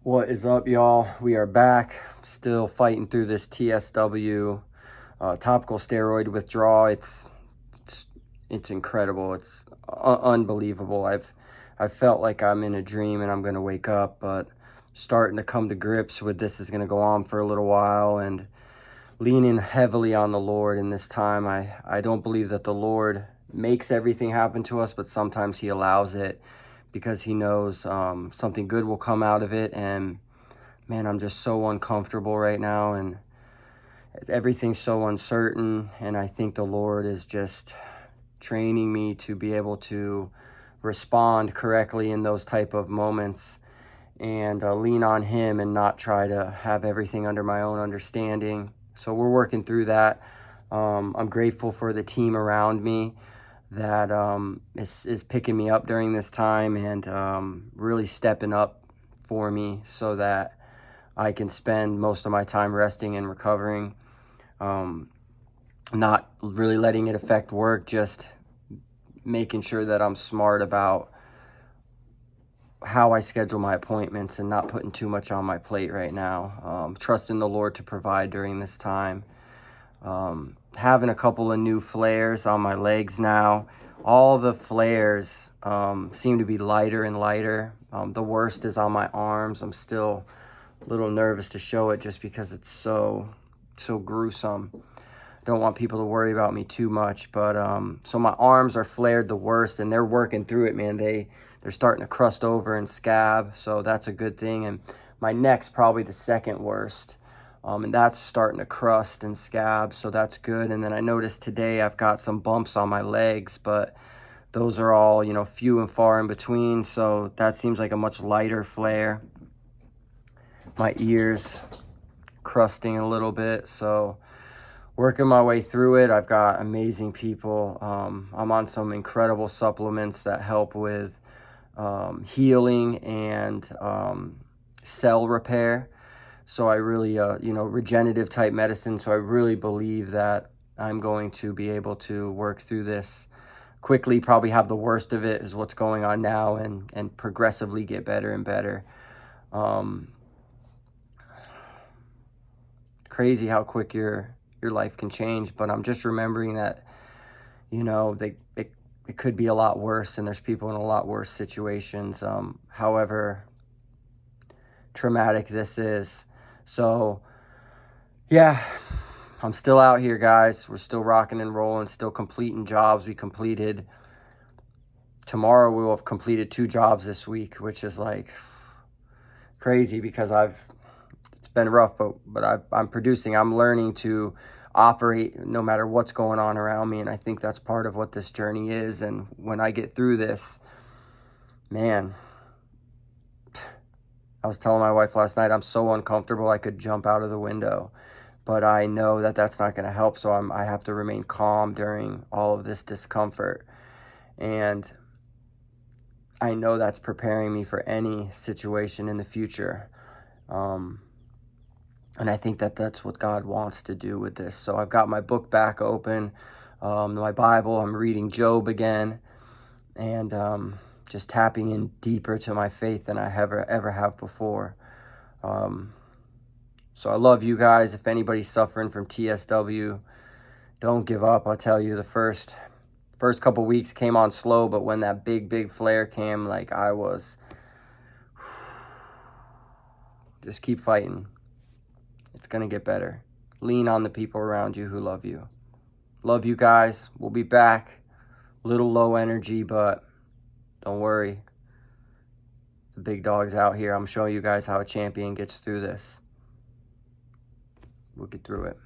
What is up, y'all? We are back, still fighting through this TSW, topical steroid withdrawal. It's incredible. It's unbelievable. I've felt like I'm in a dream and I'm gonna wake up, but starting to come to grips with this is gonna go on for a little while, and leaning heavily on the Lord in this time. I don't believe that the Lord makes everything happen to us, but sometimes he allows it because he knows something good will come out of it. And man, I'm just so uncomfortable right now, and everything's so uncertain. And I think the Lord is just training me to be able to respond correctly in those type of moments, and lean on him and not try to have everything under my own understanding. So we're working through that. I'm grateful for the team around me that is picking me up during this time, and really stepping up for me so that I can spend most of my time resting and recovering, not really letting it affect work, just making sure that I'm smart about how I schedule my appointments and not putting too much on my plate right now. Trusting the Lord to provide during this time. Having a couple of new flares on my legs now. All the flares seem to be lighter and lighter. The worst is on my arms. I'm still a little nervous to show it just because it's so gruesome. Don't want people to worry about me too much, but so my arms are flared the worst, and they're working through it, man. They're starting to crust over and scab, so that's a good thing. And my neck's probably the second worst, and that's starting to crust and scab, so that's good. And then I noticed today I've got some bumps on my legs, but those are all, few and far in between, so that seems like a much lighter flare. My ears crusting a little bit, so working my way through it. I've got amazing people. I'm on some incredible supplements that help with healing and cell repair. So I really, regenerative type medicine. So I really believe that I'm going to be able to work through this quickly, probably have the worst of it is what's going on now, and progressively get better and better. Crazy how quick your life can change, but I'm just remembering that, it could be a lot worse, and there's people in a lot worse situations, however traumatic this is. So yeah, I'm still out here, guys. We're still rocking and rolling, still completing jobs. We completed tomorrow. We will have completed 2 jobs this week, which is like crazy because it's been rough, but I'm producing. I'm learning to operate no matter what's going on around me, and I think that's part of what this journey is. And when I get through this, man, I was telling my wife last night, I'm so uncomfortable I could jump out of the window, but I know that that's not going to help, so I have to remain calm during all of this discomfort. And I know that's preparing me for any situation in the future. And I think that that's what God wants to do with this. So I've got my book back open, my Bible. I'm reading Job again, and just tapping in deeper to my faith than I ever have before. So I love you guys. If anybody's suffering from TSW, don't give up. I'll tell you, the first couple weeks came on slow, but when that big flare came, like I was, just keep fighting. It's going to get better. Lean on the people around you who love you. Love you guys. We'll be back. Little low energy, but don't worry. The big dog's out here. I'm showing you guys how a champion gets through this. We'll get through it.